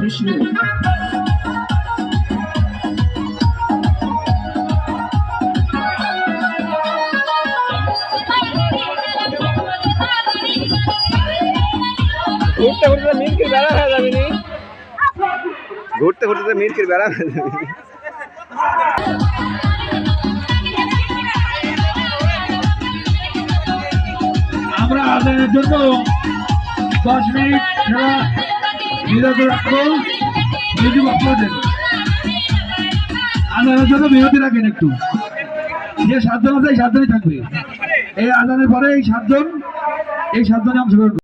Vishnu. ঘুরতে ঘুরতে মিরকির বেড়া হয়ে যাবে নি, ঘুরতে ঘুরতে মিরকির বেড়া হয়ে যাবে। আমরা আদানের জন্য 10 মিনিট খেলা বিরত রাখবো। যদি বক্তব্য দেন আদানের জন্য বিরতি রাখেন একটু। যে 7 জন আছে এই 7 জনই থাকবে। এই আদানের পরে এই 7 জনে অংশগ্রহণ